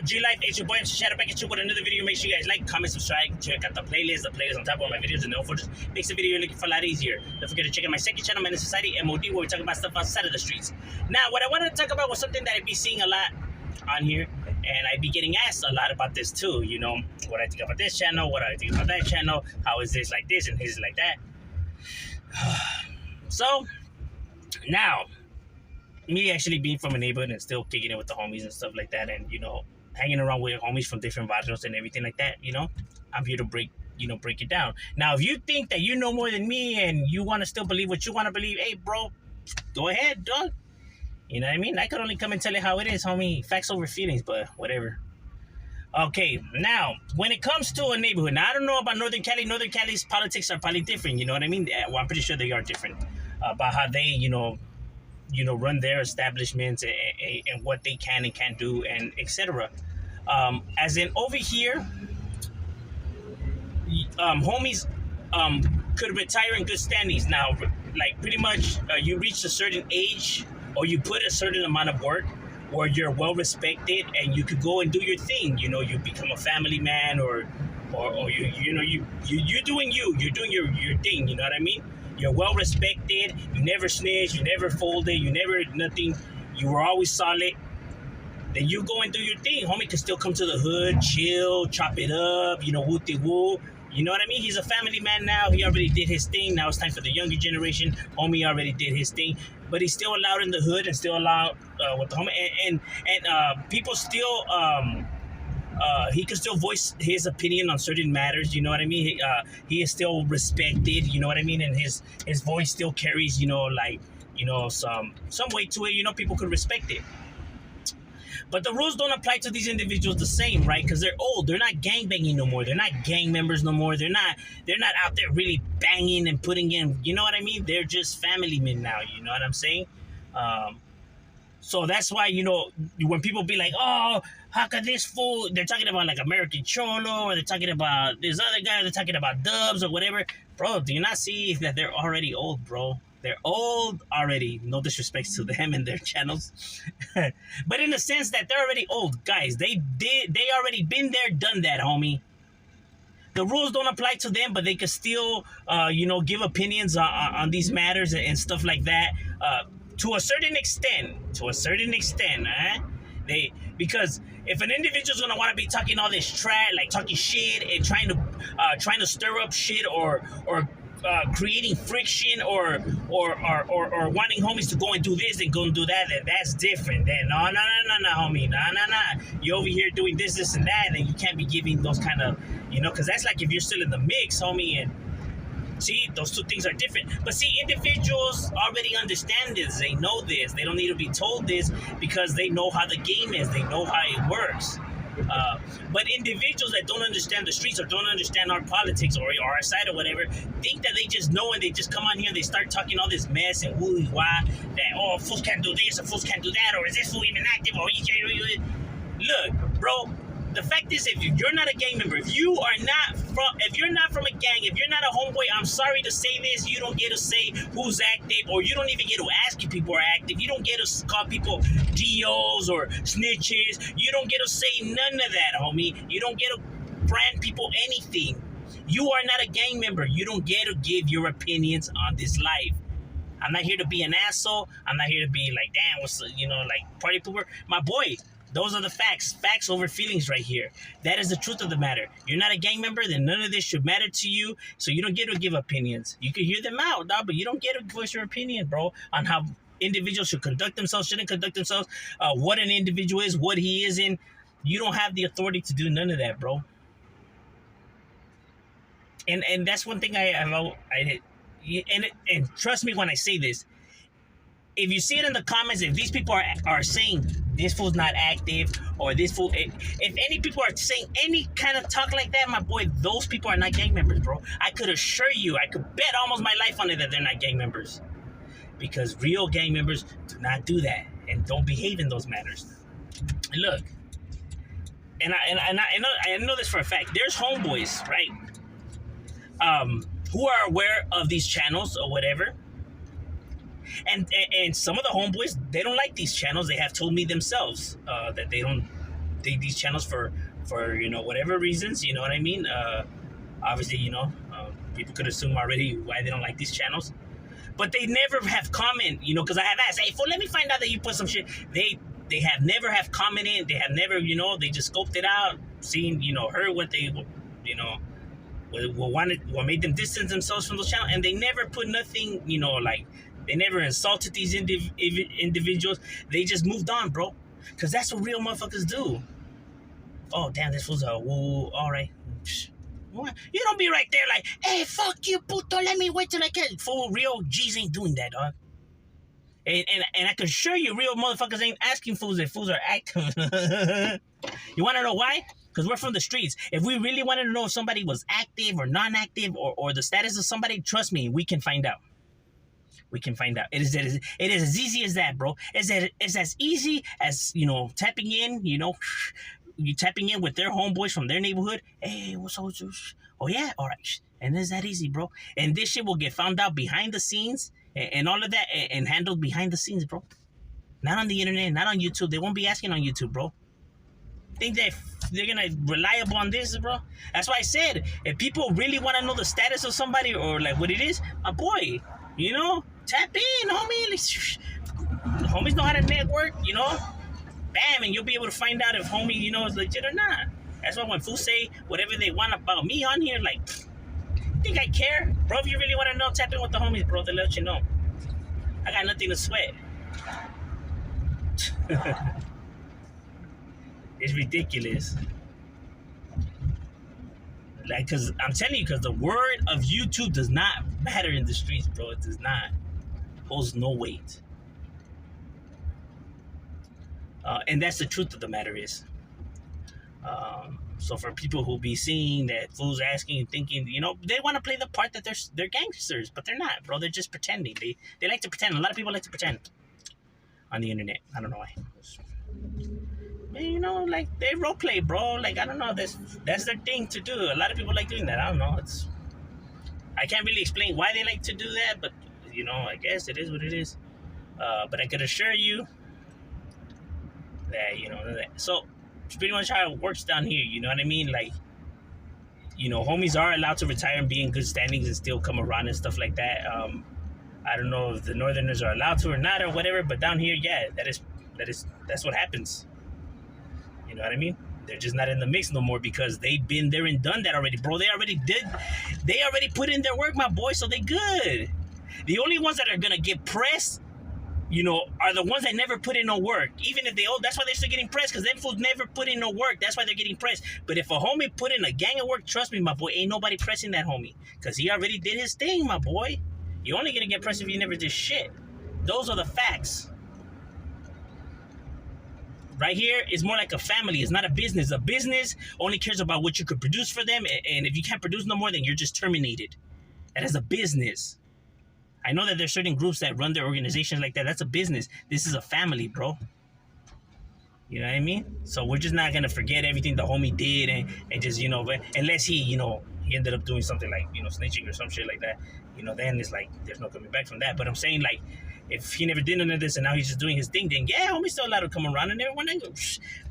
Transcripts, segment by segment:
G-Life? It's your boy, I'm Shadow back at you with another video. Make sure you guys like, comment, subscribe, check out the playlist on top of my videos, and no footage makes the video you're looking for a lot easier. Don't forget to check out my second channel, Menace Society, M.O.D, where we talk about stuff outside of the streets. Now, what I wanted to talk about was something that I'd be seeing a lot on here, and I'd be getting asked a lot about this too, you know, what I think about this channel, what I think about that channel, how is this like this and his like that. So, now, me actually being from a neighborhood and still kicking it with the homies and stuff like that, and, you know, hanging around with homies from different barrios and everything like that, you know, I'm here to break it down. Now, if you think that you know more than me and you want to still believe what you want to believe, hey, bro, go ahead, dog. You know what I mean? I could only come and tell you how it is, homie. Facts over feelings, but whatever. Okay, now, when it comes to a neighborhood, now, I don't know about Northern Cali. Northern Cali's politics are probably different, you know what I mean? Well, I'm pretty sure they are different about how they, you know, run their establishments and what they can and can't do, and etc. As in over here, homies could retire in good standings. Now, like pretty much you reach a certain age or you put a certain amount of work or you're well respected and you could go and do your thing. You know, you become a family man or you're doing you're doing your thing. You know what I mean? You're well respected. You never snitch. You never folded. You never nothing. You were always solid. Then you go and do your thing. Homie can still come to the hood, chill, chop it up, you know, woo-de-woo. You know what I mean? He's a family man now. He already did his thing. Now it's time for the younger generation. Homie already did his thing. But he's still allowed in the hood and still allowed with the homie. And people still... he can still voice his opinion on certain matters, you know what I mean? He is still respected, you know what I mean? And his voice still carries, you know, like, you know, some weight to it, you know, people could respect it. But the rules don't apply to these individuals the same, right? Because they're old. They're not gangbanging no more. They're not gang members no more. They're not out there really banging and putting in, you know what I mean? They're just family men now, you know what I'm saying? So that's why, you know, when people be like, oh, how could this fool, they're talking about like American Cholo, or they're talking about this other guy, they're talking about Dubs or whatever. Bro, do you not see that they're already old, bro? They're old already. No disrespect to them and their channels. But in the sense that they're already old. Guys, they already been there, done that, homie. The rules don't apply to them, but they can still, you know, give opinions on these matters and stuff like that. To a certain extent, because if an individual's gonna want to be talking all this trash, like talking shit and trying to stir up shit or creating friction or wanting homies to go and do this and go and do that, then that's different. Then no, homie, no. You over here doing this and that, and you can't be giving those kind of, you know, because that's like if you're still in the mix, homie, and. See, those two things are different. But see, individuals already understand this. They know this. They don't need to be told this because they know how the game is. They know how it works. But individuals that don't understand the streets or don't understand our politics or our side or whatever, think that they just know and they just come on here and they start talking all this mess and woo wah that, oh, fools can't do this or fools can't do that, or is this fool even active, or look, bro. The fact is, if you're not a gang member, if you're not from a gang, if you're not a homeboy, I'm sorry to say this, you don't get to say who's active, or you don't even get to ask if people are active. You don't get to call people DOs or snitches. You don't get to say none of that, homie. You don't get to brand people anything. You are not a gang member. You don't get to give your opinions on this life. I'm not here to be an asshole. I'm not here to be like, damn, what's the, you know, like party pooper. My boy. Those are the facts. Facts over feelings right here. That is the truth of the matter. You're not a gang member, then none of this should matter to you, so you don't get to give opinions. You can hear them out, dog, but you don't get to voice your opinion, bro, on how individuals should conduct themselves, shouldn't conduct themselves, what an individual is, what he isn't. You don't have the authority to do none of that, bro. And that's one thing and trust me when I say this. If you see it in the comments, if these people are saying this fool's not active, or this fool, if any people are saying any kind of talk like that, my boy, those people are not gang members, bro. I could assure you, I could bet almost my life on it that they're not gang members. Because real gang members do not do that and don't behave in those matters. And look, and I know this for a fact. There's homeboys, right? Who are aware of these channels or whatever. And some of the homeboys, they don't like these channels. They have told me themselves that they don't these channels for whatever reasons. You know what I mean? Obviously, people could assume already why they don't like these channels, but they never have comment. Because I have asked, hey, fool, let me find out that you put some shit. They have never have commented. They have never, they just scoped it out, seen, heard what they, what made them distance themselves from the channel, and they never put nothing, like they never insulted these individuals. They just moved on, bro, because that's what real motherfuckers do. Oh damn, this was a woo. All right, you don't be right there like, hey, fuck you, puto. Let me wait till I get full. Real G's ain't doing that, dog. And I can assure you, real motherfuckers ain't asking fools if fools are active. You want to know why? Because we're from the streets. If we really wanted to know if somebody was active or non-active or the status of somebody, trust me, we can find out. We can find out. It is as easy as that, bro. It's as easy as, tapping in, you tapping in with their homeboys from their neighborhood. Hey, what's up? Oh, yeah? All right. And it's that easy, bro. And this shit will get found out behind the scenes and all of that and handled behind the scenes, bro. Not on the internet, not on YouTube. They won't be asking on YouTube, bro. Think that they're gonna rely upon this, bro? That's why I said, if people really want to know the status of somebody or like what it is, my boy, tap in, homie. The homies know how to network, bam, and you'll be able to find out if homie, is legit or not. That's why when fools say whatever they want about me on here, like, think I care? Bro, if you really want to know, tap in with the homies, bro. They'll let you know. I got nothing to sweat. It's ridiculous. Like, because I'm telling you, because the word of YouTube does not matter in the streets, bro. It does not. Holds no weight. And that's the truth of the matter is. So for people who be seeing that fools asking and thinking, they want to play the part that they're gangsters, but they're not, bro. They're just pretending. They like to pretend. A lot of people like to pretend on the internet. I don't know why. Like they role play, bro. Like, I don't know. That's their thing to do. A lot of people like doing that. I don't know. I can't really explain why they like to do that, but I guess it is what it is. But I could assure you that so it's pretty much how it works down here. You know what I mean? Like, homies are allowed to retire and be in good standings and still come around and stuff like that. I don't know if the Northerners are allowed to or not or whatever, but down here, yeah, that's what happens. You know what I mean? They're just not in the mix no more because they've been there and done that already, bro. They already put in their work, my boy, so they good. The only ones that are gonna get pressed, are the ones that never put in no work. Even if that's why they're still getting pressed, because them fools never put in no work. That's why they're getting pressed. But if a homie put in a gang of work, trust me, my boy, ain't nobody pressing that homie. Because he already did his thing, my boy. You're only gonna get pressed if you never did shit. Those are the facts. Right here, it's more like a family. It's not a business. A business only cares about what you could produce for them. And if you can't produce no more, then you're just terminated. That is a business. I know that there's certain groups that run their organizations like that. That's a business. This is a family, bro. You know what I mean? So we're just not going to forget everything the homie did and just, unless he, he ended up doing something like, snitching or some shit like that, then it's like, there's no coming back from that. But I'm saying, like, if he never did none of this and now he's just doing his thing, then yeah, homie's still allowed to come around and everyone,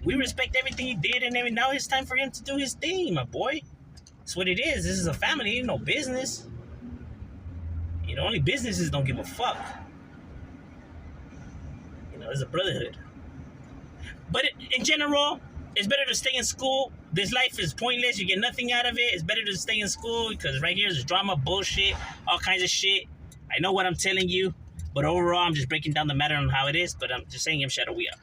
we respect everything he did and now it's time for him to do his thing, my boy. That's what it is. This is a family, ain't no business. Only businesses don't give a fuck. It's a brotherhood. But in general, it's better to stay in school. This life is pointless. You get nothing out of it. It's better to stay in school because right here is drama, bullshit, all kinds of shit. I know what I'm telling you, but overall, I'm just breaking down the matter on how it is. But I'm just saying, I'm Shadow, we up.